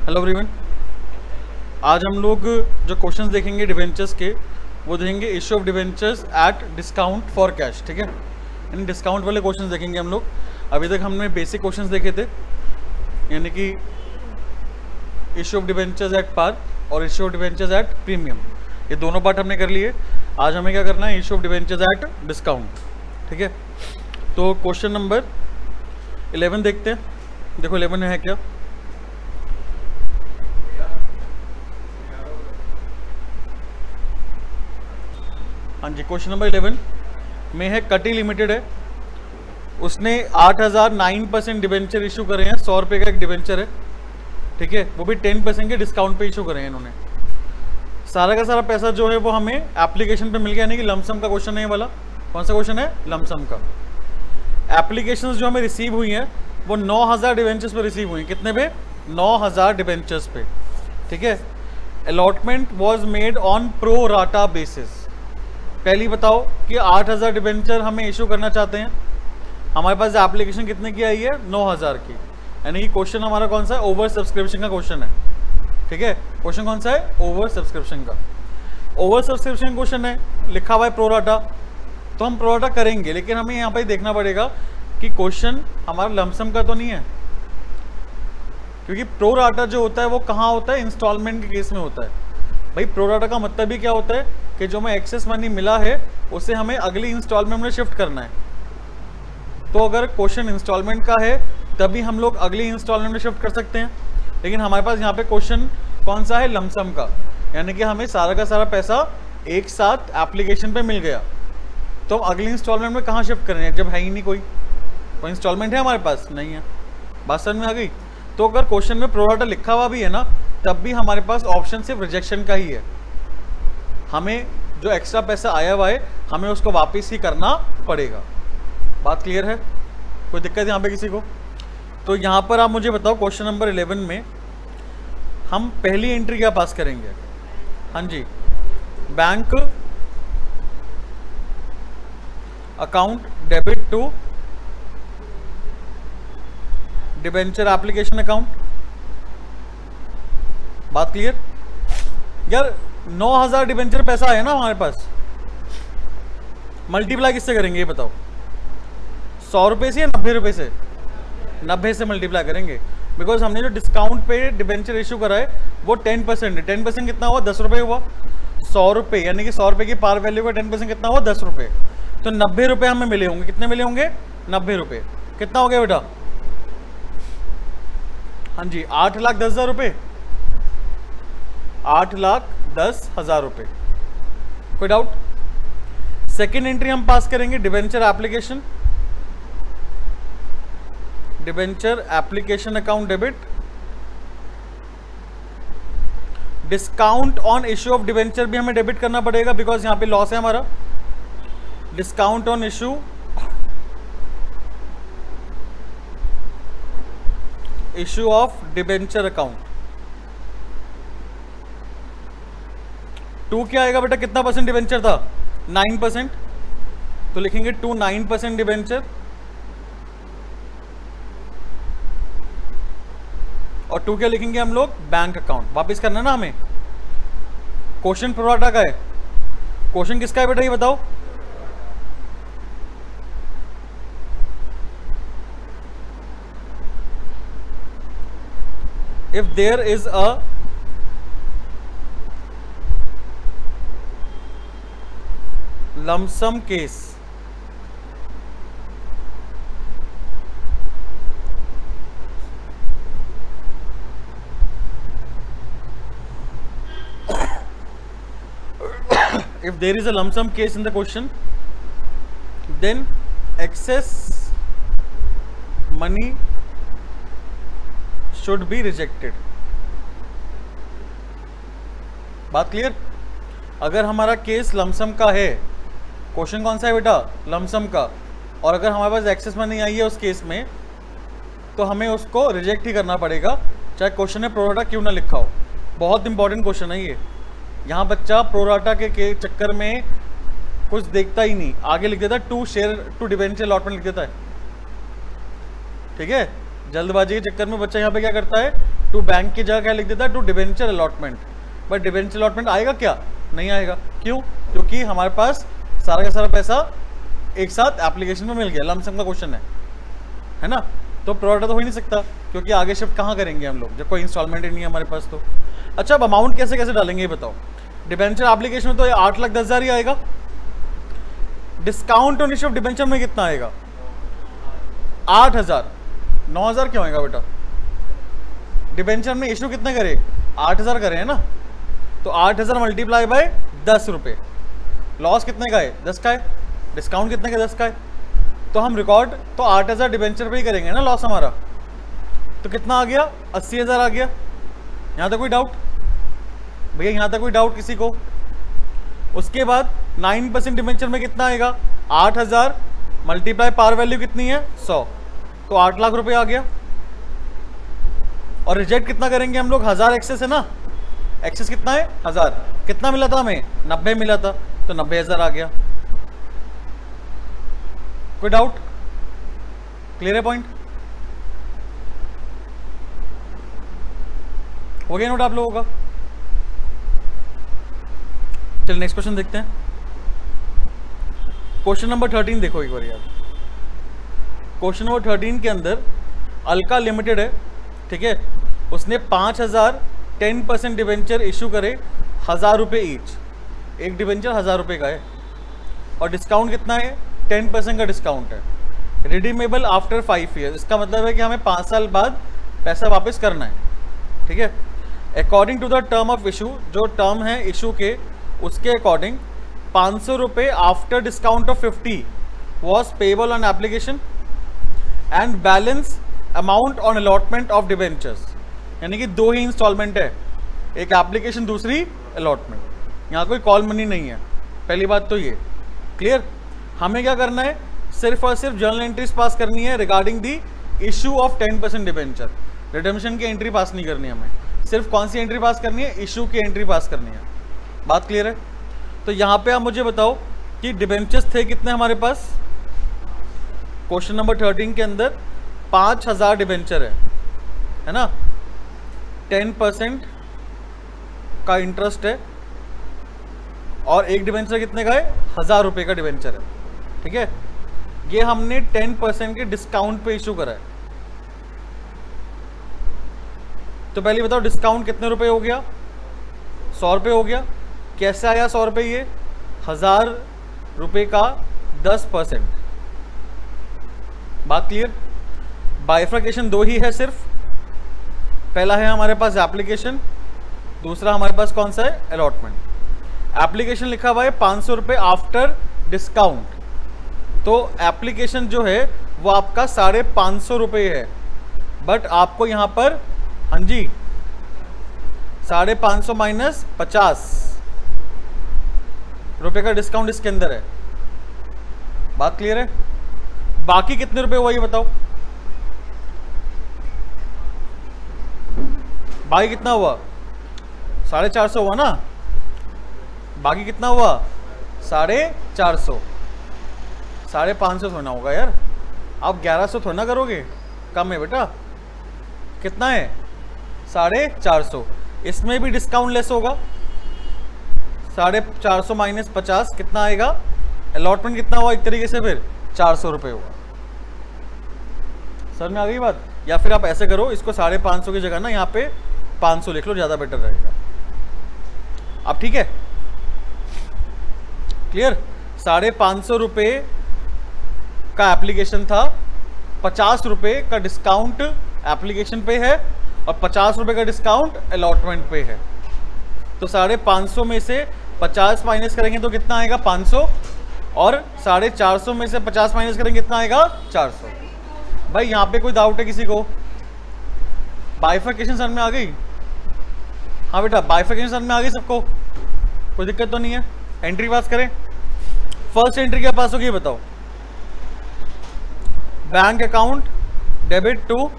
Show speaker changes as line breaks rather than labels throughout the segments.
Hello everyone, आज हम लोग जो क्वेश्चंस देखेंगे डिवेंचर्स के वो देखेंगे issue of debentures at discount for cash. ठीक है, यानी डिस्काउंट वाले क्वेश्चंस देखेंगे हम लोग। अभी तक हमने बेसिक क्वेश्चंस देखे थे, यानी कि issue of debentures at par और issue of debentures at premium, ये दोनों पार्ट हमने कर लिए। आज हमें क्या करना है, issue of debentures at discount. ठीक है, तो क्वेश्चन नंबर 11 देखते हैं। देखो 11 है क्या। हाँ जी, क्वेश्चन नंबर 11 में है कटी लिमिटेड है, उसने 8009% डिवेंचर इशू करे हैं। 100 रुपये का एक डिवेंचर है, ठीक है, वो भी 10% के डिस्काउंट पे इशू करे हैं इन्होंने। सारा का सारा पैसा जो है वो हमें एप्लीकेशन पे मिल गया, यानी कि लमसम का क्वेश्चन है ये वाला। कौन सा क्वेश्चन है? लमसम का। एप्लीकेशंस जो हमें रिसीव हुई हैं वो 9000 डिवेंचर्स पे रिसीव हुई हैं। कितने पे? 9000 डिवेंचर्स पे। ठीक है, allotment was made on pro rata basis. पहली बताओ कि 8000 डिवेंचर हमें इशू करना चाहते हैं, हमारे पास एप्लीकेशन कितने की आई है? 9000 की। यानी कि क्वेश्चन हमारा कौन सा है? ओवर सब्सक्रिप्शन का क्वेश्चन है। ठीक है, क्वेश्चन कौन सा है? ओवर सब्सक्रिप्शन का। ओवर सब्सक्रिप्शन क्वेश्चन है, लिखा हुआ है प्रो राटा, तो हम प्रो राटा करेंगे, लेकिन हमें यहाँ पर देखना पड़ेगा कि क्वेश्चन हमारा लमसम का तो नहीं है, क्योंकि प्रो राटा जो होता है वो कहाँ होता है? इंस्टॉलमेंट के केस में होता है। भाई प्रो राटा का मतलब ही क्या होता है कि जो हमें एक्सेस मनी मिला है उसे हमें अगली इंस्टॉलमेंट में शिफ्ट करना है। तो अगर क्वेश्चन इंस्टॉलमेंट का है तभी हम लोग अगली इंस्टॉलमेंट में शिफ्ट कर सकते हैं, लेकिन हमारे पास यहाँ पे क्वेश्चन कौन सा है? लमसम का, यानी कि हमें सारा का सारा पैसा एक साथ एप्लीकेशन पे मिल गया। तो हम अगली इंस्टॉलमेंट में कहाँ शिफ्ट करेंगे जब है ही नहीं कोई इंस्टॉलमेंट है हमारे पास? नहीं है। बात समझ में आ गई? तो अगर क्वेश्चन में प्रो राटा लिखा हुआ भी है ना, तब भी हमारे पास ऑप्शन सिर्फ रिजेक्शन का ही है। हमें जो एक्स्ट्रा पैसा आया हुआ है हमें उसको वापस ही करना पड़ेगा। बात क्लियर है? कोई दिक्कत यहाँ पे किसी को? तो यहाँ पर आप मुझे बताओ क्वेश्चन नंबर 11 में हम पहली एंट्री क्या पास करेंगे? हाँ जी, bank account debit to debenture application account. बात क्लियर? यार 9000 डिबेंचर पैसा है ना हमारे पास, मल्टीप्लाई किससे करेंगे ये बताओ? 100 रुपये से या 90 रुपये से? 90 से मल्टीप्लाई करेंगे, बिकॉज हमने जो डिस्काउंट पे डिबेंचर इशू करा है वो 10% है। 10% कितना हुआ? 10 रुपये हुआ। 100 रुपये यानी कि 100 रुपये की पार वैल्यू का 10% कितना हुआ? 10 रुपये। तो 90 रुपये हमें मिले होंगे। कितने मिले होंगे? 90 रुपये। कितना हो गया बेटा? हाँ जी, 8,10,000 रुपये। 8,10,000 रुपये। कोई डाउट? सेकेंड एंट्री हम पास करेंगे debenture application, debenture application account debit, discount on issue of debenture भी हमें डेबिट करना पड़ेगा, बिकॉज यहां पे लॉस है हमारा। Discount on issue of debenture account. 2 क्या आएगा बेटा? कितना परसेंट डिबेंचर था? 9%। तो लिखेंगे 2 9% डिबेंचर, और 2 क्या लिखेंगे हम लोग? Bank account. वापस करना ना हमें। क्वेश्चन प्रो राटा का है। क्वेश्चन किसका है बेटा ये बताओ? If there is a lump sum case, if there is a lump sum case in the question, then excess money should be rejected. बात क्लियर? अगर हमारा केस लमसम का है, क्वेश्चन कौन सा है बेटा? लमसम का, और अगर हमारे पास एक्सेस मनी आई है उस केस में, तो हमें उसको रिजेक्ट ही करना पड़ेगा, चाहे क्वेश्चन में प्रो राटा क्यों ना लिखा हो। बहुत इंपॉर्टेंट क्वेश्चन है ये। यहाँ बच्चा प्रो राटा के चक्कर में कुछ देखता ही नहीं, आगे लिख देता है to share to debenture allotment लिख देता है। ठीक है, जल्दबाजी के चक्कर में बच्चा यहाँ पे क्या करता है? टू बैंक की जगह क्या लिख देता है, to debenture allotment. But debenture allotment आएगा क्या, नहीं आएगा। क्यों, क्योंकि हमारे पास सारा का सारा पैसा एक साथ एप्लीकेशन में मिल गया, लमसम का क्वेश्चन है ना। तो प्रोडक्ट तो हो ही नहीं सकता, क्योंकि आगे शिफ्ट कहाँ करेंगे हम लोग जब कोई इंस्टॉलमेंट ही नहीं है हमारे पास। तो अच्छा, अब अमाउंट कैसे कैसे डालेंगे ये बताओ। डिबेंचर एप्लीकेशन में तो 8,10,000 ही आएगा। Discount on issue of debenture में कितना आएगा, 8,000। 9,000 क्यों आएगा बेटा, डिबेंचर में इश्यू कितने करे, 8,000 करे है ना। तो 8,000 मल्टीप्लाई बाय 10 रुपये, लॉस कितने का है, 10 का है। डिस्काउंट कितने का, 10 का है। तो हम रिकॉर्ड तो 8,000 डिबेंचर पे ही करेंगे ना लॉस हमारा। तो कितना आ गया, 80,000 आ गया। यहाँ तक कोई डाउट भैया, यहाँ तक कोई डाउट किसी को। उसके बाद 9% डिबेंचर में कितना आएगा, 8,000 मल्टीप्लाई पार वैल्यू कितनी है, 100, तो 8 लाख रुपए आ गया। और रिजेक्ट कितना करेंगे हम लोग, 1000 एक्सेस है ना, एक्सेस कितना है 1000, कितना मिला था हमें, 90 मिला था, तो 90,000 आ गया। कोई डाउट, क्लियर है पॉइंट, हो गया नोट आप लोगों का। चलिए नेक्स्ट क्वेश्चन देखते हैं। क्वेश्चन नंबर 13 देखो एक बार यार। क्वेश्चन नंबर 13 के अंदर अल्का लिमिटेड है, ठीक है, उसने 5,000 10% डिबेंचर इशू करे 1,000 रुपये ईच, एक डिबेंचर 1,000 रुपये का है, और डिस्काउंट कितना है, 10% का डिस्काउंट है। रिडीमेबल आफ्टर 5 ईयर्स, इसका मतलब है कि हमें 5 साल बाद पैसा वापस करना है, ठीक है। According to the term of issue, जो टर्म है इशू के उसके अकॉर्डिंग 500 रुपये after discount of 50 was payable on application and balance amount on allotment of debentures. यानी कि 2 ही इंस्टॉलमेंट है, एक एप्लीकेशन दूसरी अलॉटमेंट। यहाँ कोई कॉल मनी नहीं है, पहली बात तो ये क्लियर। हमें क्या करना है, सिर्फ और सिर्फ जर्नल एंट्रीज पास करनी है regarding the issue of 10% debenture. Redemption की एंट्री पास नहीं करनी हमें, सिर्फ कौन सी एंट्री पास करनी है, इशू की एंट्री पास करनी है। बात क्लियर है। तो यहाँ पे आप मुझे बताओ कि डिबेंचर्स थे कितने हमारे पास, क्वेश्चन नंबर 13 के अंदर 5,000 डिबेंचर है ना, 10% का इंटरेस्ट है, और एक डिबेंचर कितने का है, 1,000 रुपये का डिबेंचर है, ठीक है। ये हमने 10% के डिस्काउंट पे इशू करा है। तो पहले बताओ डिस्काउंट कितने रुपए हो गया, 100 रुपये हो गया। कैसे आया 100 रुपये, ये 1,000 रुपये का 10%। बात क्लियर। बाइफर्केशन 2 ही है सिर्फ, पहला है हमारे पास एप्लीकेशन, दूसरा हमारे पास कौन सा है, अलॉटमेंट। एप्लीकेशन लिखा हुआ है 500 रुपये आफ्टर डिस्काउंट, तो एप्लीकेशन जो है वो आपका 550 रुपये है, बट आपको यहाँ पर हाँ जी 550 माइनस 50 रुपये का डिस्काउंट इसके अंदर है। बात क्लियर है। बाकी कितने रुपए हुआ ये बताओ, बाकी कितना हुआ, 450 हुआ ना, बाकी कितना हुआ 450, 550 थोड़ा होगा यार, आप 1100 थोड़ा ना करोगे, कम है बेटा, कितना है 450। इसमें भी डिस्काउंट लेस होगा, 450 माइनस 50 कितना आएगा, अलॉटमेंट कितना हुआ एक तरीके से, फिर 400 रुपये हुआ। सर में आ गई बात। या फिर आप ऐसे करो, इसको 550 की जगह ना यहाँ पे 500 लिख लो, ज़्यादा बेटर रहेगा। अब ठीक है, क्लियर। 550 रुपये का एप्लीकेशन था, 50 रुपये का डिस्काउंट एप्लीकेशन पे है, और 50 रुपये का डिस्काउंट अलॉटमेंट पे है। तो 550 में से 50 माइनस करेंगे तो कितना आएगा, 500, और 450 में से 50 माइनस करेंगे कितना आएगा, 400। भाई यहाँ पे कोई डाउट है किसी को, बाइफर्केशन समझ में आ गई। हाँ बेटा, बाइफर्केशन समझ में आ गई सबको, कोई दिक्कत तो नहीं है। एंट्री पास करें। फर्स्ट एंट्री क्या पास होगी बताओ, bank account debit to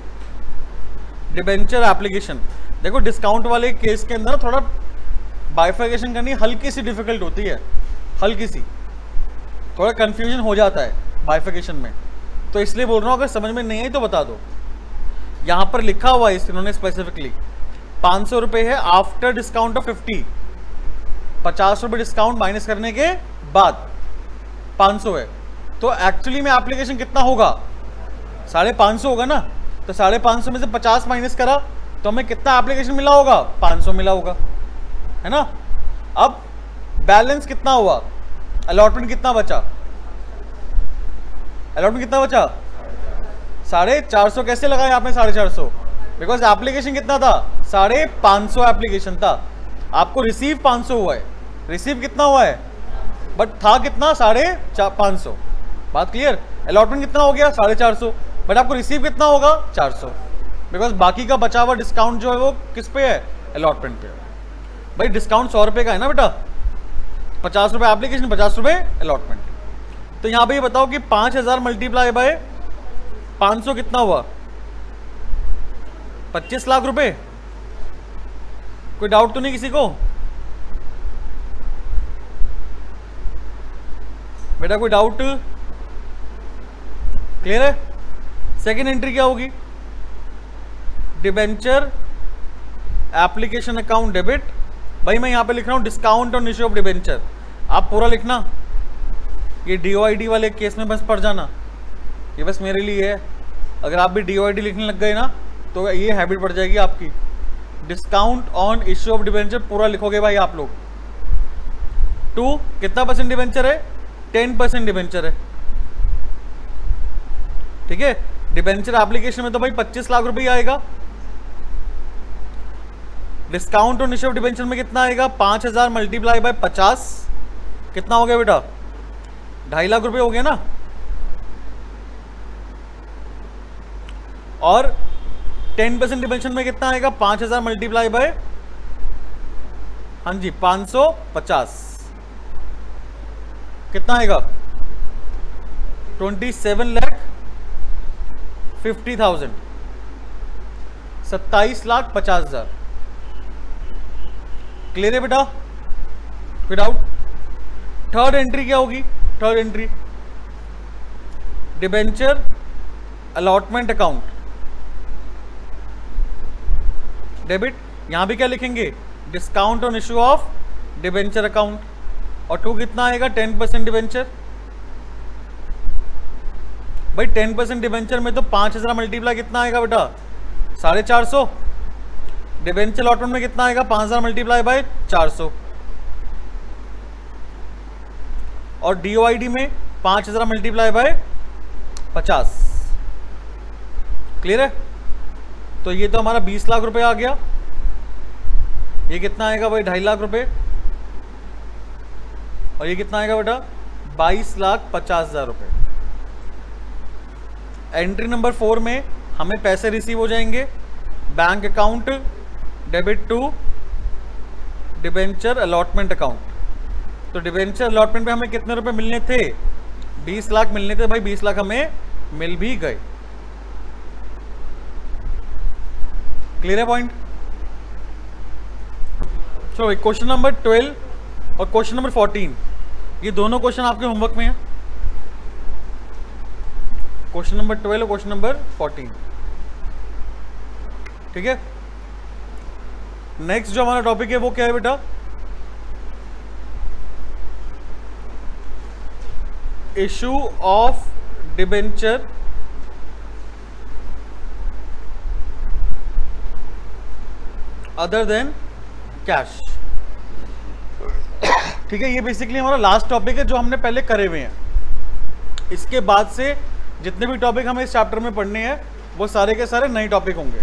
debenture application. देखो डिस्काउंट वाले केस के अंदर थोड़ा बाइफर्केशन करनी हल्की सी डिफिकल्ट होती है, हल्की सी, थोड़ा कंफ्यूजन हो जाता है बाइफर्केशन में, तो इसलिए बोल रहा हूँ अगर समझ में नहीं आई तो बता दो। यहां पर लिखा हुआ है इन्होंने स्पेसिफिकली 500 रुपए है आफ्टर डिस्काउंट ऑफ 50, 50 रुपए डिस्काउंट माइनस करने के बाद 500 है। तो एक्चुअली में एप्लीकेशन कितना होगा, 550 होगा ना। तो 550 में से 50 माइनस करा तो हमें कितना एप्लीकेशन मिला होगा, 500 मिला होगा, है ना। अब बैलेंस कितना हुआ, अलॉटमेंट कितना बचा, अलॉटमेंट कितना बचा 450। कैसे लगाया आपने 450, बिकॉज एप्लीकेशन कितना था 550 एप्लीकेशन था, आपको रिसीव 500 हुआ है, रिसीव कितना हुआ है बट था कितना 550, बात क्लियर। अलॉटमेंट कितना हो गया 450, बट आपको रिसीव कितना होगा 400, बिकॉज बाकी का बचा हुआ डिस्काउंट जो है वो किस पे है, अलॉटमेंट पे। भाई डिस्काउंट 100 रुपए का है ना बेटा, 50 रुपए एप्लीकेशन, 50 रुपए अलॉटमेंट। तो यहां पे ये बताओ कि 5000 मल्टीप्लाई बाय 500 कितना हुआ, 25 लाख रुपए। कोई डाउट तो नहीं किसी को बेटा, कोई डाउट, क्लियर है। सेकेंड एंट्री क्या होगी, डिबेंचर एप्लीकेशन अकाउंट डेबिट। भाई मैं यहां पे लिख रहा हूं discount on issue of debenture, आप पूरा लिखना, ये डीओआईडी वाले केस में बस पढ़ जाना, ये बस मेरे लिए है। अगर आप भी डीओआईडी लिखने लग गए ना तो ये हैबिट पड़ जाएगी आपकी। Discount on issue of debenture पूरा लिखोगे भाई आप लोग। 2 कितना परसेंट डिबेंचर है, 10% डिबेंचर है, ठीक है। डिबेंचर एप्लीकेशन में तो भाई 25 लाख रुपए आएगा। Discount on issue of debenture में कितना आएगा, 5000 मल्टीप्लाई बाय 50 कितना हो गया बेटा, 2.5 लाख रुपए हो गया ना। और 10% डिबेंचर में कितना आएगा, 5000 मल्टीप्लाई बाय, हाँ जी 550 कितना आएगा, 27,50,000, 27,50,000। क्लियर है बेटा, कोई डाउट। थर्ड एंट्री क्या होगी, third entry debenture allotment account debit. यहां भी क्या लिखेंगे, discount on issue of debenture account. और 2 कितना आएगा, 10% डिबेंचर। भाई 10% डिबेंचर में तो 5000 मल्टीप्लाई कितना आएगा बेटा, 450। डिबेंचर अलॉटमेंट में कितना आएगा, 5000 मल्टीप्लाई बाय 400। और डीओआईडी में 5000 मल्टीप्लाई बाय 50। क्लियर है। तो ये तो हमारा 20 लाख रुपए आ गया। ये कितना आएगा भाई, 2.5 लाख रुपए। और ये कितना आएगा बेटा, 22,50,000 रुपए। एंट्री नंबर 4 में हमें पैसे रिसीव हो जाएंगे, bank account debit to debenture allotment account. तो डिबेंचर अलॉटमेंट पे हमें कितने रुपए मिलने थे, 20 लाख मिलने थे। भाई 20 लाख हमें मिल भी गए। क्लियर है पॉइंट। चलो क्वेश्चन नंबर 12 और क्वेश्चन नंबर 14, ये दोनों क्वेश्चन आपके होमवर्क में है। क्वेश्चन नंबर 12 और क्वेश्चन नंबर 14, ठीक है। नेक्स्ट जो हमारा टॉपिक है वो क्या है बेटा, issue of debenture other than cash. ठीक है, ये बेसिकली हमारा लास्ट टॉपिक है जो हमने पहले करे हुए हैं। इसके बाद से जितने भी टॉपिक हमें इस चैप्टर में पढ़ने हैं वो सारे के सारे नए टॉपिक होंगे।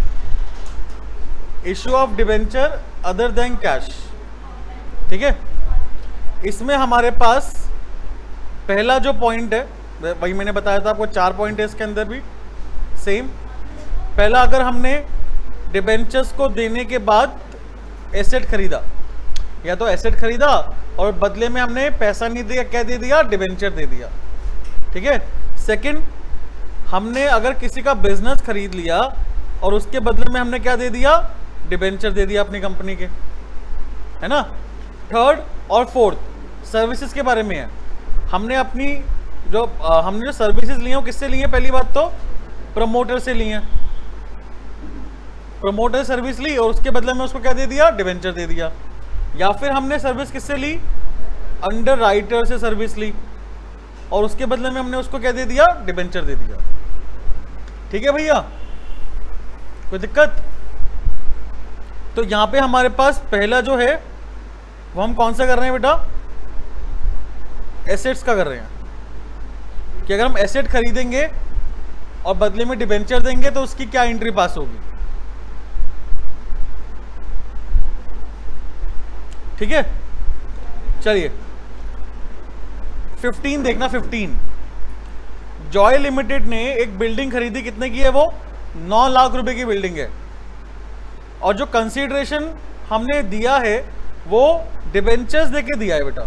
Issue of debenture other than cash, ठीक है। इसमें हमारे पास पहला जो पॉइंट है वही मैंने बताया था आपको, 4 पॉइंट है इसके अंदर भी सेम। पहला, अगर हमने डिबेंचर्स को देने के बाद एसेट खरीदा, या तो एसेट खरीदा और बदले में हमने पैसा नहीं दिया, क्या दे दिया, डिबेंचर दे दिया, ठीक है। सेकंड, हमने अगर किसी का बिजनेस खरीद लिया और उसके बदले में हमने क्या दे दिया, डिबेंचर दे दिया अपनी कंपनी के, है ना। थर्ड और फोर्थ सर्विसेज के बारे में है। हमने अपनी जो सर्विसेज ली हैं वो किससे ली हैं, पहली बात तो प्रमोटर से ली हैं, प्रमोटर सर्विस ली और उसके बदले में उसको क्या दे दिया, डिबेंचर दे दिया। या फिर हमने सर्विस किससे ली, अंडर राइटर से सर्विस ली और उसके बदले में हमने उसको क्या दे दिया, डिबेंचर दे दिया। ठीक है भैया, कोई दिक्कत? तो यहां पे हमारे पास पहला जो है वो हम कौन सा कर रहे हैं बेटा, एसेट्स का कर रहे हैं कि अगर हम एसेट खरीदेंगे और बदले में डिबेंचर देंगे तो उसकी क्या एंट्री पास होगी। ठीक है, चलिए 15 देखना। 15 जॉय लिमिटेड ने एक बिल्डिंग खरीदी, कितने की है वो, 9 लाख रुपए की बिल्डिंग है और जो कंसीडरेशन हमने दिया है वो डिबेंचर्स देके दिया है बेटा,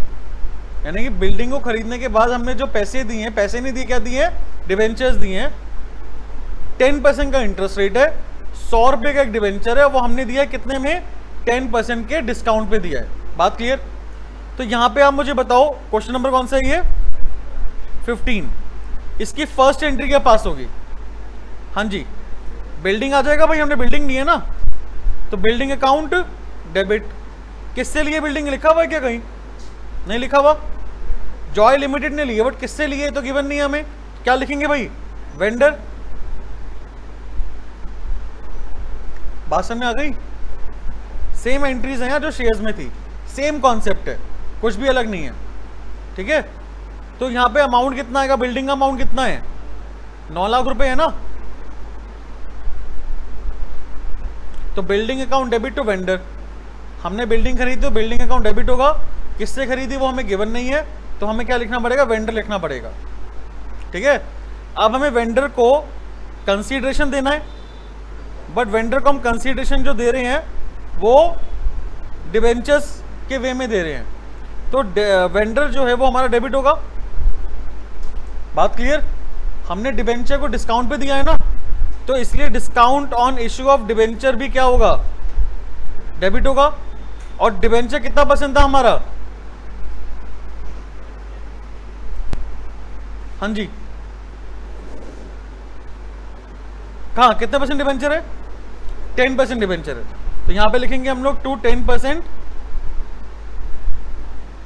यानी कि बिल्डिंग को खरीदने के बाद हमने जो पैसे दिए हैं, पैसे नहीं दिए, क्या दिए हैं, डिबेंचर्स दिए हैं। 10% का इंटरेस्ट रेट है, 100 रुपए का एक डिबेंचर है, वो हमने दिया है कितने में, 10% के डिस्काउंट पे दिया है। बात क्लियर? तो यहां पे आप मुझे बताओ क्वेश्चन नंबर कौन सा है ये, 15, इसकी फर्स्ट एंट्री क्या पास होगी। हाँ जी, बिल्डिंग आ जाएगा भाई, हमने बिल्डिंग ली है ना, तो बिल्डिंग अकाउंट डेबिट। किससे लिए बिल्डिंग, लिखा हुआ है क्या कहीं, नहीं लिखा हुआ। जॉय लिमिटेड ने लिए, बट किससे लिए तो गिवन नहीं है हमें, क्या लिखेंगे भाई, वेंडर। बात समझ में आ गई? सेम एंट्रीज हैं जो शेयर्स में थी, सेम कॉन्सेप्ट है, कुछ भी अलग नहीं है। ठीक है, तो यहां पे अमाउंट कितना आएगा, बिल्डिंग का अमाउंट कितना है, 9 लाख रुपए है ना, तो building account debit to vendor. हमने बिल्डिंग खरीदी तो बिल्डिंग अकाउंट डेबिट होगा, किससे खरीदी वो हमें गिवन नहीं है, तो हमें क्या लिखना पड़ेगा, वेंडर लिखना पड़ेगा। ठीक है, अब हमें वेंडर को कंसीडरेशन देना है, बट वेंडर को हम कंसीडरेशन जो दे रहे हैं वो डिबेंचर्स के वे में दे रहे हैं, तो वेंडर जो है वो हमारा डेबिट होगा। बात क्लियर? हमने डिबेंचर को डिस्काउंट पे दिया है ना, तो इसलिए discount on issue of debenture भी क्या होगा, डेबिट होगा। और डिबेंचर कितना परसेंट था हमारा, हाँ जी, कहा कितने परसेंट डिबेंचर है, 10% डिबेंचर है, तो यहां पे लिखेंगे हम लोग टू 10%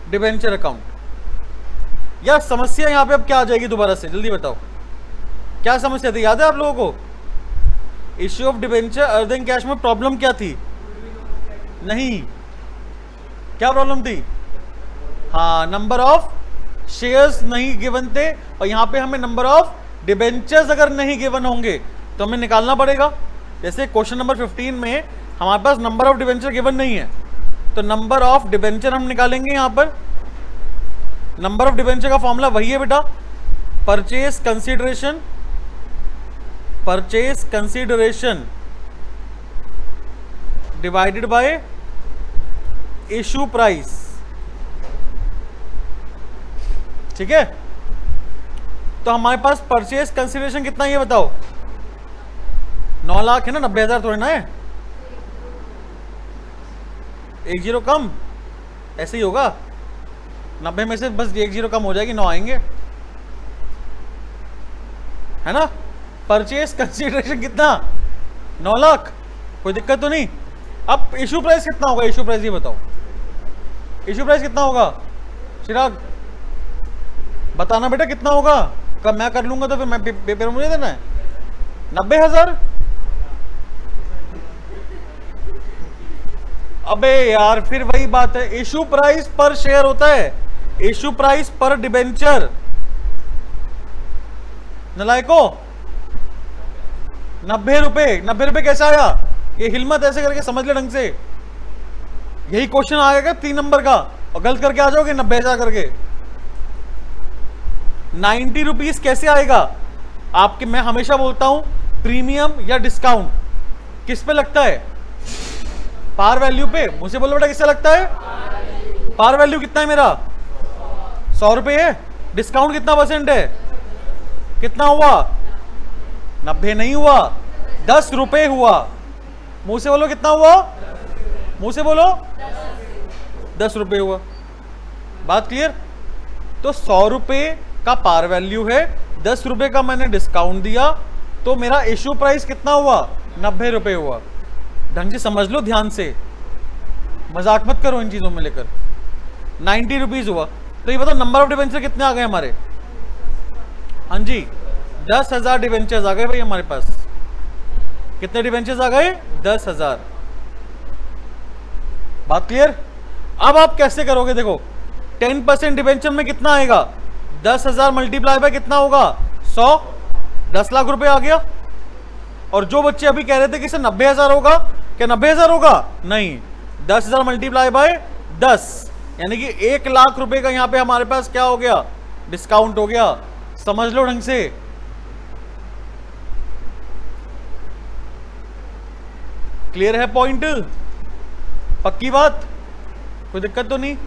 डिबेंचर अकाउंट। यार समस्या यहां पे अब क्या आ जाएगी, दोबारा से जल्दी बताओ क्या समस्या थी, याद है आप लोगों को, issue of debenture earning cash में प्रॉब्लम क्या थी, नहीं, क्या प्रॉब्लम थी, हाँ, नंबर ऑफ शेयर्स नहीं गिवन थे, और यहां पे हमें नंबर ऑफ डिबेंचर्स अगर नहीं गिवन होंगे तो हमें निकालना पड़ेगा। जैसे क्वेश्चन नंबर 15 में हमारे पास नंबर ऑफ डिबेंचर गिवन नहीं है, तो नंबर ऑफ डिबेंचर हम निकालेंगे। यहां पर नंबर ऑफ डिबेंचर का फॉर्मूला वही है बेटा, purchase consideration divided by issue price. ठीक है, तो हमारे पास परचेज कंसीडरेशन कितना है ये बताओ, 9 लाख है ना, 90,000 थोड़ी ना है, 1 जीरो कम, ऐसे ही होगा, 90 में से बस 1 जीरो कम हो जाएगी, 9 आएंगे, है ना। परचेज कंसीडरेशन कितना, 9 लाख, कोई दिक्कत तो नहीं। अब इशू प्राइस कितना होगा, इशू प्राइस ये बताओ, इशू प्राइस कितना होगा, चिराग बताना बेटा कितना होगा, कब मैं कर लूंगा तो फिर मैं पेपर मुझे देना है, 90,000। अबे यार फिर वही बात है, इशू प्राइस पर शेयर होता है, इशू प्राइस पर डिबेंचर, नलायको 90 रुपए कैसे आया, ये हिलमत ऐसे करके समझ ले ढंग से, यही क्वेश्चन आएगा 3 नंबर का और गलत करके आ जाओगे 90,000 करके। 90 रुपीज कैसे आएगा आपके, मैं हमेशा बोलता हूं प्रीमियम या डिस्काउंट किस पे लगता है, पार वैल्यू पे। मुझे बोलो बेटा किससे लगता है, पार वैल्यू कितना है मेरा, 100 रुपए है, डिस्काउंट कितना परसेंट है, कितना हुआ, 90 नहीं हुआ, 10 रुपए हुआ। मुंह से बोलो कितना हुआ, मुंह से बोलो 10 रुपए हुआ। बात क्लियर? तो 100 रुपए का पार वैल्यू है, 10 रुपए का मैंने डिस्काउंट दिया, तो मेरा इश्यू प्राइस कितना हुआ, 90 रुपए हुआ। ढंग से समझ लो, ध्यान से, मजाक मत करो इन चीजों में लेकर। 90 रुपीज हुआ, तो ये बताओ नंबर ऑफ डिवेंचर कितने आ गए हमारे? हाँ जी, 10,000 डिवेंचर्स आ गए भाई हमारे पास। कितने डिवेंचर्स आ गए? 10,000। बात क्लियर? अब आप कैसे करोगे? देखो 10% डिवेंचर में कितना आएगा? 10,000 मल्टीप्लाई बाय कितना होगा? 100, 10 लाख रुपए आ गया। और जो बच्चे अभी कह रहे थे कि सर 90,000 होगा, क्या 90,000 होगा? नहीं, 10,000 मल्टीप्लाई बाय 10, यानी कि 1 लाख रुपए का यहां पे हमारे पास क्या हो गया? डिस्काउंट हो गया। समझ लो ढंग से। क्लियर है पॉइंट? पक्की बात? कोई दिक्कत तो नहीं?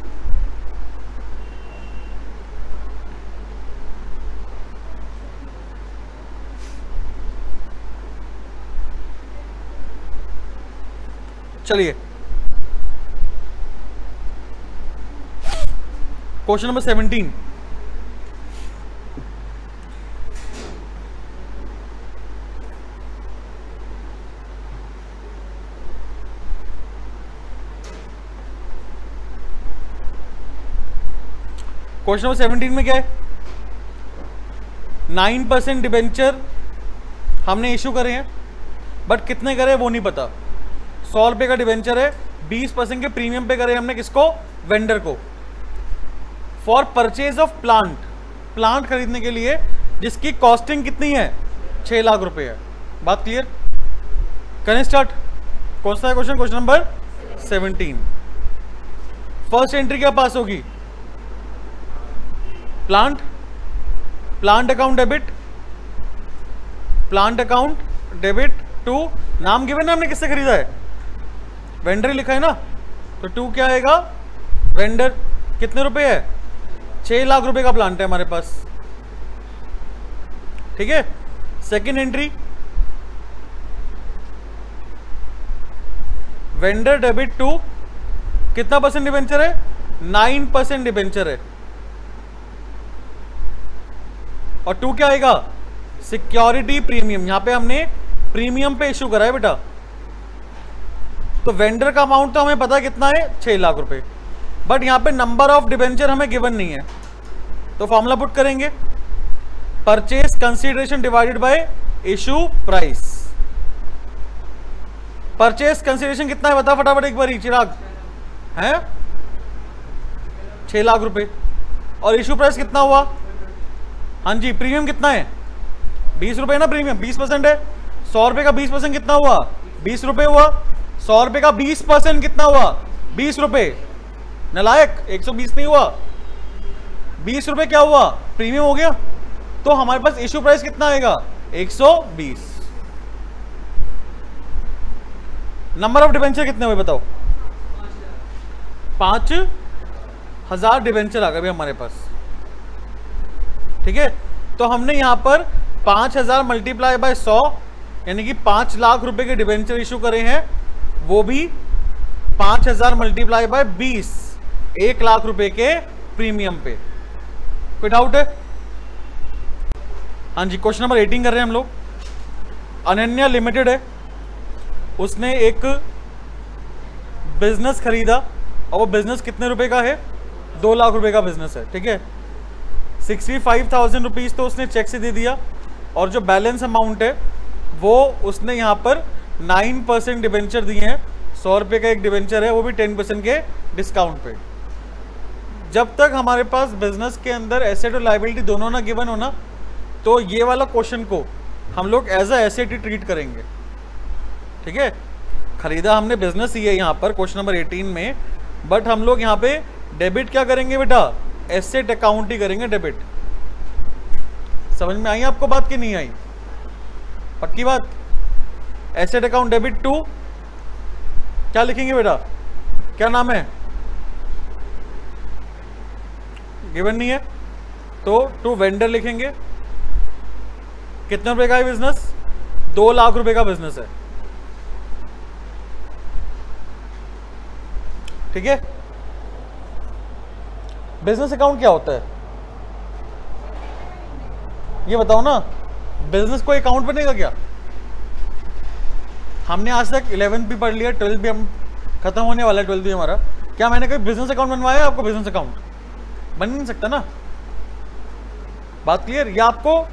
चलिए क्वेश्चन नंबर 17। क्वेश्चन नंबर 17 में क्या है? 9% डिबेंचर हमने इशू करे हैं, बट कितने करे वो नहीं पता। 100 रुपए का डिबेंचर है, 20% के प्रीमियम पे करे हमने, किसको? वेंडर को। For purchase of plant, plant खरीदने के लिए, जिसकी कॉस्टिंग कितनी है? 6 लाख रुपए है। बात क्लियर? करें स्टार्ट। कौन सा है question? Question number 17। First entry क्या पास होगी? Plant, plant account debit, plant account debit to, नाम गिवन है हमने, किससे खरीदा है? वेंडर लिखा है ना, तो टू क्या आएगा? वेंडर। कितने रुपए है? 6 लाख रुपए का प्लांट है हमारे पास। ठीक है। Second entry, vendor debit to, कितना परसेंट डिबेंचर है? 9% डिबेंचर है। और टू क्या आएगा? Security premium. यहां पे हमने प्रीमियम पे इशू करा है बेटा। तो वेंडर का अमाउंट तो हमें पता है कितना है? 6 लाख रुपए। बट यहां पे नंबर ऑफ डिबेंचर हमें गिवन नहीं है, तो फॉर्मूला पुट करेंगे, purchase consideration divided by issue price. Purchase consideration कितना है बता फटाफट एक बार, चिराग है? 6 लाख रुपए। और इशू प्राइस कितना हुआ? हाँ जी, प्रीमियम कितना है? 20 रुपए ना, प्रीमियम 20% है। 100 रुपए का 20% कितना हुआ? 20 रुपए हुआ। 100 रुपए का 20% कितना हुआ? 20 रुपए। नालायक, 120 नहीं हुआ, 20 रुपए क्या हुआ? प्रीमियम हो गया। तो हमारे पास इशू प्राइस कितना आएगा? 120। नंबर ऑफ डिबेंचर कितने हुए बताओ? 5,000 डिबेंचर आ गए हमारे पास। ठीक है, तो हमने यहां पर 5,000 मल्टीप्लाई बाय 100, यानी कि 5 लाख रुपए के डिबेंचर इशू करे हैं, वो भी 5,000 मल्टीप्लाई बाय 20, 1 लाख रुपए के प्रीमियम पे। कोई डाउट है? हाँ जी, क्वेश्चन नंबर 18 कर रहे हैं हम लोग। अनन्या लिमिटेड है, उसने एक बिजनेस खरीदा, और वो बिजनेस कितने रुपए का है? 2 लाख रुपए का बिजनेस है। ठीक है, 65,000 रुपीज़ तो उसने चेक से दे दिया, और जो बैलेंस अमाउंट है वो उसने यहाँ पर 9% डिबेंचर दिए हैं। 100 रुपये का एक डिबेंचर है, वो भी 10% के डिस्काउंट पे। जब तक हमारे पास बिजनेस के अंदर एसेट और लायबिलिटी दोनों ना गिवन हो ना, तो ये वाला क्वेश्चन को हम लोग एज अ एसेट ही ट्रीट करेंगे। ठीक है, खरीदा हमने बिजनेस ही है यहाँ पर क्वेश्चन नंबर 18 में, बट हम लोग यहाँ पे डेबिट क्या करेंगे बेटा? एसेट अकाउंट ही करेंगे, डेबिट। समझ में आई आपको बात कि नहीं आई? पक्की बात? एसेट अकाउंट डेबिट टू क्या लिखेंगे बेटा? क्या नाम है? गिवन नहीं है, तो टू वेंडर लिखेंगे। कितने रुपए का है बिजनेस? 2 लाख रुपए का बिजनेस है। ठीक है, बिजनेस अकाउंट क्या होता है ये बताओ ना? बिजनेस कोई अकाउंट बनेगा क्या? हमने आज तक 11th भी पढ़ लिया, 12th भी हम खत्म होने वाला है, 12th भी हमारा। क्या मैंने कोई बिजनेस अकाउंट बनवाया है आपको? बिजनेस अकाउंट बन नहीं सकता ना, बात क्लियर? या आपको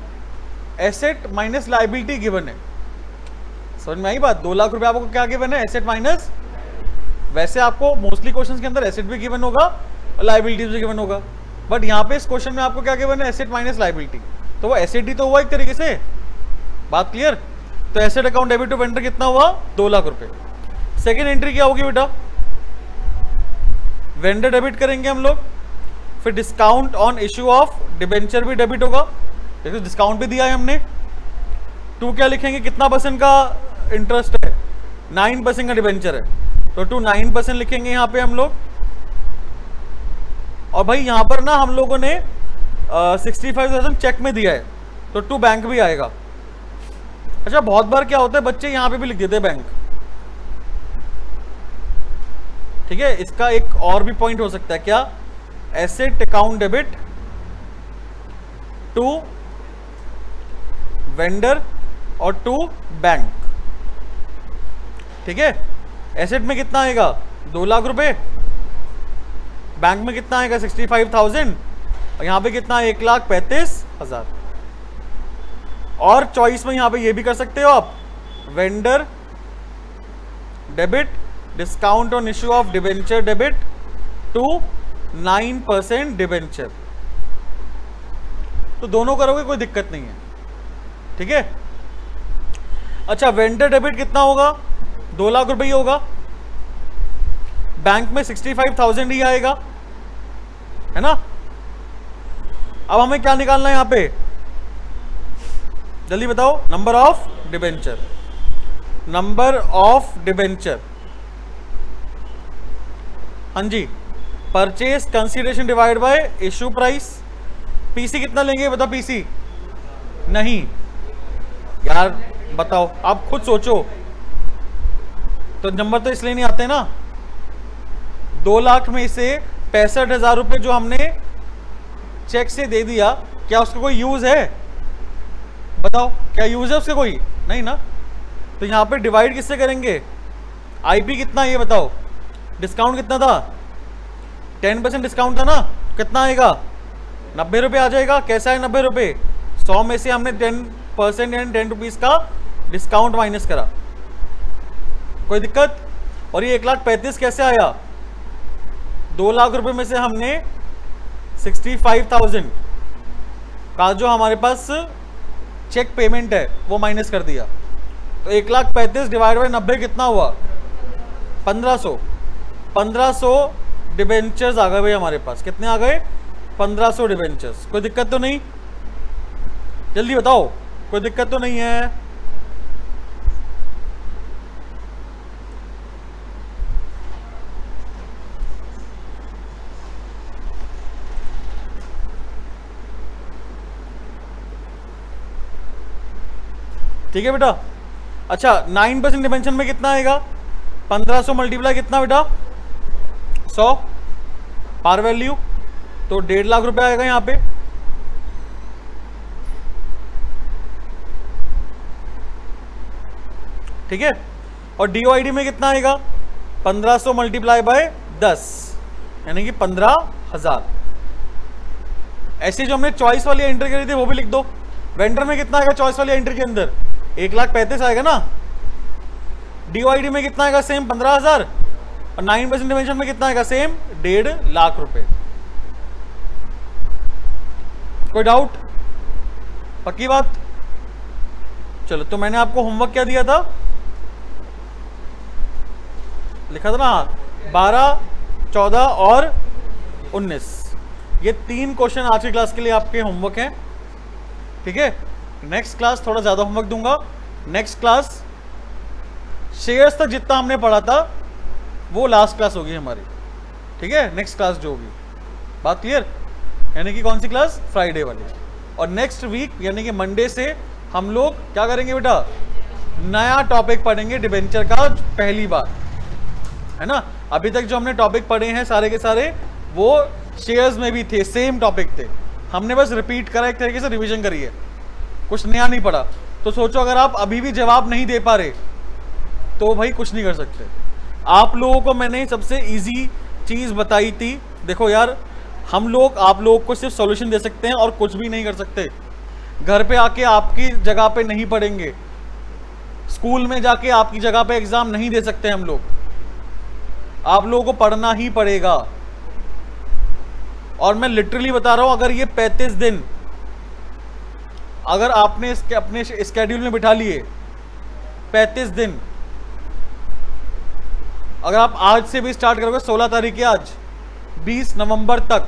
एसेट माइनस लाइबिलिटी गिवन है, समझ में आई बात? 2 लाख रुपए आपको क्या गिवन है? Asset minus. वैसे आपको मोस्टली क्वेश्चंस के अंदर एसेट भी गिवन होगा और लाइबिलिटीज भी गिवन होगा, बट यहाँ पे इस क्वेश्चन में आपको क्या गिवन है? Asset minus liability. तो वो एसेट ही तो हुआ एक तरीके से, बात क्लियर? तो asset account debit to vendor कितना हुआ? 2 लाख रुपए। सेकेंड एंट्री क्या होगी बेटा? वेंडर डेबिट करेंगे हम लोग, फिर discount on issue of debenture भी डेबिट होगा, देखो डिस्काउंट भी दिया है हमने। 2 क्या लिखेंगे? कितना परसेंट का इंटरेस्ट है? 9% का डिबेंचर है, तो 2 9% लिखेंगे यहाँ पे हम लोग। और भाई यहाँ पर ना हम लोगों ने 65,000 चेक में दिया है, तो 2 बैंक भी आएगा। अच्छा, बहुत बार क्या होता है बच्चे यहाँ पे भी लिख देते हैं बैंक, ठीक है? इसका एक और भी पॉइंट हो सकता है, क्या? Asset account debit to vendor और टू बैंक, ठीक है? एसेट में कितना आएगा? 2 लाख रुपए, बैंक में कितना आएगा? 65,000, और यहां पे कितना? 1,35,000। और चॉइस में यहां पे ये भी कर सकते हो आप, vendor debit discount on issue of debenture debit to 9% debenture, तो दोनों करोगे कोई दिक्कत नहीं है, ठीक है? अच्छा, वेंडर डेबिट कितना होगा? 2 लाख रुपए ही होगा, बैंक में 65,000 ही आएगा, है ना? अब हमें क्या निकालना है यहां पे? जल्दी बताओ। Number of debenture, number of debenture, हाँ जी। Purchase consideration divide by issue price. PC कितना लेंगे बताओ? पीसी नहीं यार, बताओ आप खुद सोचो, तो नंबर तो इसलिए नहीं आते ना। 2 लाख में से 65,000 रुपए जो हमने चेक से दे दिया, क्या उसका कोई यूज है? बताओ, क्या यूज है उसका? कोई नहीं ना। तो यहां पे डिवाइड किससे करेंगे? आईपी कितना ये बताओ? डिस्काउंट कितना था? 10% डिस्काउंट था ना, कितना आएगा? 90 रुपये आ जाएगा। कैसा है 90 रुपये? 100 में से हमने 10% यानी 10 रुपीज़ का डिस्काउंट माइनस करा, कोई दिक्कत? और ये 1,35,000 कैसे आया? 2 लाख रुपए में से हमने 65,000 का जो हमारे पास चेक पेमेंट है वो माइनस कर दिया, तो 1,35,000 डिवाइड बाई 90 कितना हुआ? 1500। 1500 डिबेंचर्स आ गए भाई हमारे पास। कितने आ गए? 1500 डिबेंचर्स। कोई दिक्कत तो नहीं? जल्दी बताओ, कोई दिक्कत तो नहीं है? ठीक है बेटा। अच्छा, 9% डिबेंचर में कितना आएगा? 1500 मल्टीप्लाई कितना बेटा? 100 पार वैल्यू, तो 1.5 लाख रुपए आएगा यहाँ पे। ठीक है। और डीओआईडी में कितना आएगा? 1500 मल्टीप्लाई बाय 10 यानी कि 15,000। ऐसे जो हमने चॉइस वाली एंट्री करी थी वो भी लिख दो। वेंडर में कितना आएगा चॉइस वाली एंट्री के अंदर? 1,35,000 आएगा ना। डीओआईडी में कितना आएगा? सेम 15,000। और 9% डिमेंशन में कितना आएगा? सेम 1.5 लाख रुपए। कोई डाउट? पक्की बात? चलो, तो मैंने आपको होमवर्क क्या दिया था? लिखा था ना 12, 14 और 19। ये 3 क्वेश्चन आज की क्लास के लिए आपके होमवर्क हैं। ठीक है। नेक्स्ट क्लास थोड़ा ज़्यादा होमवर्क दूंगा। नेक्स्ट क्लास शेयर्स तक जितना हमने पढ़ा था वो लास्ट क्लास होगी हमारी। ठीक है। नेक्स्ट क्लास जो होगी, बात क्लियर? यानी कि कौन सी क्लास? फ्राइडे वाली। और नेक्स्ट वीक यानी कि मंडे से हम लोग क्या करेंगे बेटा? नया टॉपिक पढ़ेंगे डिबेंचर का पहली बार, है ना। अभी तक जो हमने टॉपिक पढ़े हैं सारे के सारे वो शेयर्स में भी थे, सेम टॉपिक थे। हमने बस रिपीट करा, एक तरीके से रिवीजन करी है, कुछ नया नहीं पढ़ा। तो सोचो अगर आप अभी भी जवाब नहीं दे पा रहे तो भाई कुछ नहीं कर सकते। आप लोगों को मैंने सबसे इजी चीज़ बताई थी। देखो यार, हम लोग आप लोगों को सिर्फ सॉल्यूशन दे सकते हैं और कुछ भी नहीं कर सकते। घर पे आके आपकी जगह पे नहीं पढ़ेंगे, स्कूल में जाके आपकी जगह पे एग्ज़ाम नहीं दे सकते हम लोग। आप लोगों को पढ़ना ही पड़ेगा। और मैं लिटरली बता रहा हूं, अगर ये 35 दिन अगर आपने अपने स्केड्यूल में बिठा लिए, 35 दिन अगर आप आज से भी स्टार्ट करोगे, 16 तारीख है आज, 20 नवंबर तक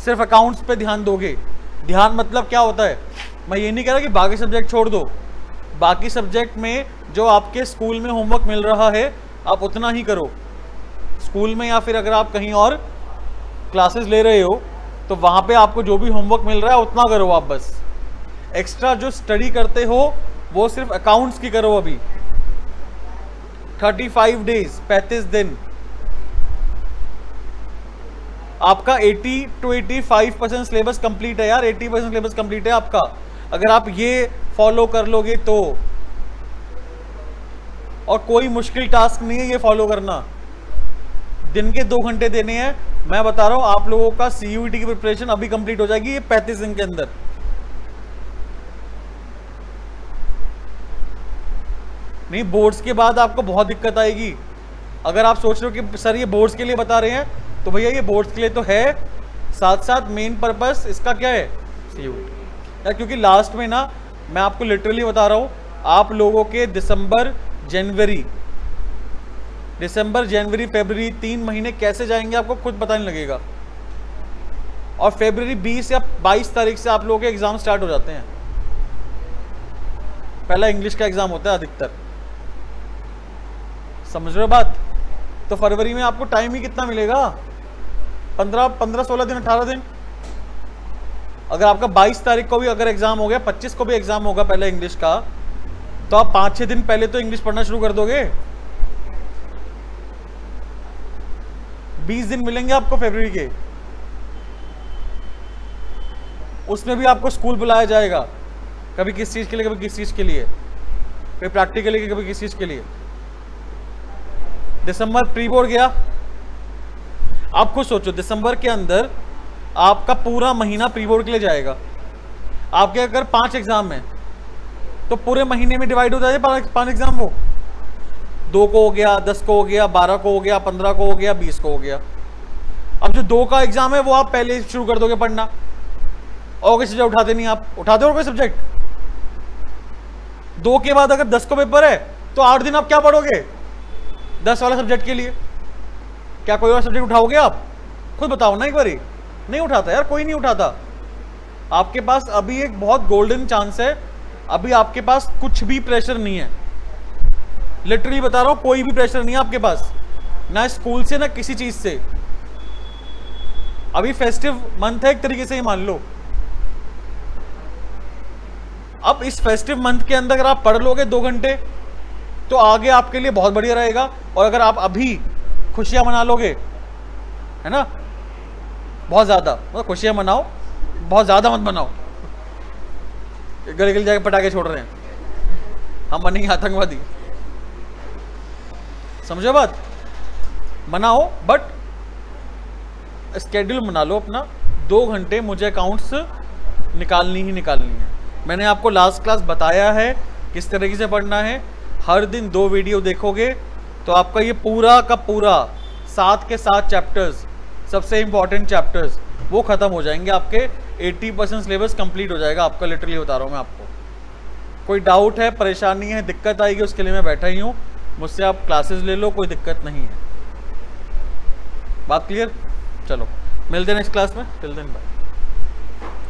सिर्फ अकाउंट्स पे ध्यान दोगे। ध्यान मतलब क्या होता है, मैं ये नहीं कह रहा कि बाकी सब्जेक्ट छोड़ दो। बाकी सब्जेक्ट में जो आपके स्कूल में होमवर्क मिल रहा है आप उतना ही करो स्कूल में, या फिर अगर आप कहीं और क्लासेस ले रहे हो तो वहाँ पे आपको जो भी होमवर्क मिल रहा है उतना करो आप। बस एक्स्ट्रा जो स्टडी करते हो वो सिर्फ अकाउंट्स की करो। अभी 35 डेज, 35 दिन, आपका 80 to 85% सिलेबस कंप्लीट है यार। 80% सिलेबस कंप्लीट है आपका, अगर आप ये फॉलो कर लोगे तो। और कोई मुश्किल टास्क नहीं है ये फॉलो करना। दिन के 2 घंटे देने हैं। मैं बता रहा हूं आप लोगों का CUET की प्रिपरेशन अभी कंप्लीट हो जाएगी ये 35 दिन के अंदर। नहीं, बोर्ड्स के बाद आपको बहुत दिक्कत आएगी। अगर आप सोच रहे हो कि सर ये बोर्ड्स के लिए बता रहे हैं, तो भैया ये बोर्ड्स के लिए तो है, साथ साथ मेन पर्पस इसका क्या है, CUET यार। क्योंकि लास्ट में ना मैं आपको लिटरली बता रहा हूँ, आप लोगों के दिसंबर जनवरी फरवरी 3 महीने कैसे जाएंगे आपको खुद पता नहीं लगेगा। और फरवरी 20 या 22 तारीख से आप लोगों के एग्जाम स्टार्ट हो जाते हैं। पहला इंग्लिश का एग्जाम होता है अधिकतर, समझ रहे हो बात। तो फरवरी में आपको टाइम ही कितना मिलेगा, 15-16 दिन, 18 दिन। अगर आपका 22 तारीख को भी अगर एग्जाम हो गया, 25 को भी एग्जाम होगा पहले इंग्लिश का, तो आप 5-6 दिन पहले तो इंग्लिश पढ़ना शुरू कर दोगे। 20 दिन मिलेंगे आपको फरवरी के, उसमें भी आपको स्कूल बुलाया जाएगा, कभी किस चीज के लिए, कभी किस चीज के लिए, कभी प्रैक्टिकल के लिए, कभी किस चीज के लिए। दिसंबर प्री बोर्ड गया। आप खुद सोचो, दिसंबर के अंदर आपका पूरा महीना प्री बोर्ड के लिए जाएगा। आपके अगर 5 एग्जाम है तो पूरे महीने में डिवाइड हो जाए 5 एग्जाम। वो 2 को हो गया, 10 को हो गया, 12 को हो गया, 15 को हो गया, 20 को हो गया। अब जो 2 का एग्जाम है वो आप पहले शुरू कर दोगे पढ़ना। और कोई सब्जेक्ट उठाते नहीं, आप उठाते हो कोई सब्जेक्ट? 2 के बाद अगर 10 को पेपर है तो 8 दिन आप क्या पढ़ोगे 10 वाला सब्जेक्ट के लिए? क्या कोई और सब्जेक्ट उठाओगे आप? खुद बताओ ना एक बारी। नहीं उठाता यार, कोई नहीं उठाता। आपके पास अभी एक बहुत गोल्डन चांस है। अभी आपके पास कुछ भी प्रेशर नहीं है, लिटरली बता रहा हूं, कोई भी प्रेशर नहीं है आपके पास, ना स्कूल से ना किसी चीज से। अभी फेस्टिव मंथ है एक तरीके से ही मान लो। अब इस फेस्टिव मंथ के अंदर अगर आप पढ़ लोगे 2 घंटे तो आगे आपके लिए बहुत बढ़िया रहेगा। और अगर आप अभी खुशियां मना लोगे, है ना, बहुत ज्यादा, मतलब खुशियां मनाओ, बहुत ज्यादा मत मनाओ। गले गले जाके पटाखे छोड़ रहे हैं, हम बनेंगे आतंकवादी, समझो बात। मनाओ बट स्केड्यूल बना लो अपना। 2 घंटे मुझे अकाउंट्स निकालनी ही निकालनी है। मैंने आपको लास्ट क्लास बताया है किस तरीके से पढ़ना है। हर दिन 2 वीडियो देखोगे तो आपका ये पूरा का पूरा 7 के 7 चैप्टर्स, सबसे इंपॉर्टेंट चैप्टर्स, वो खत्म हो जाएंगे। आपके 80% सिलेबस कंप्लीट हो जाएगा आपका, लिटरली बता रहा हूँ मैं आपको। कोई डाउट है, परेशानी है, दिक्कत आएगी, उसके लिए मैं बैठा ही हूँ। मुझसे आप क्लासेस ले लो, कोई दिक्कत नहीं है। बात क्लियर? चलो मिलते हैं नेक्स्ट क्लास में। Till then bye.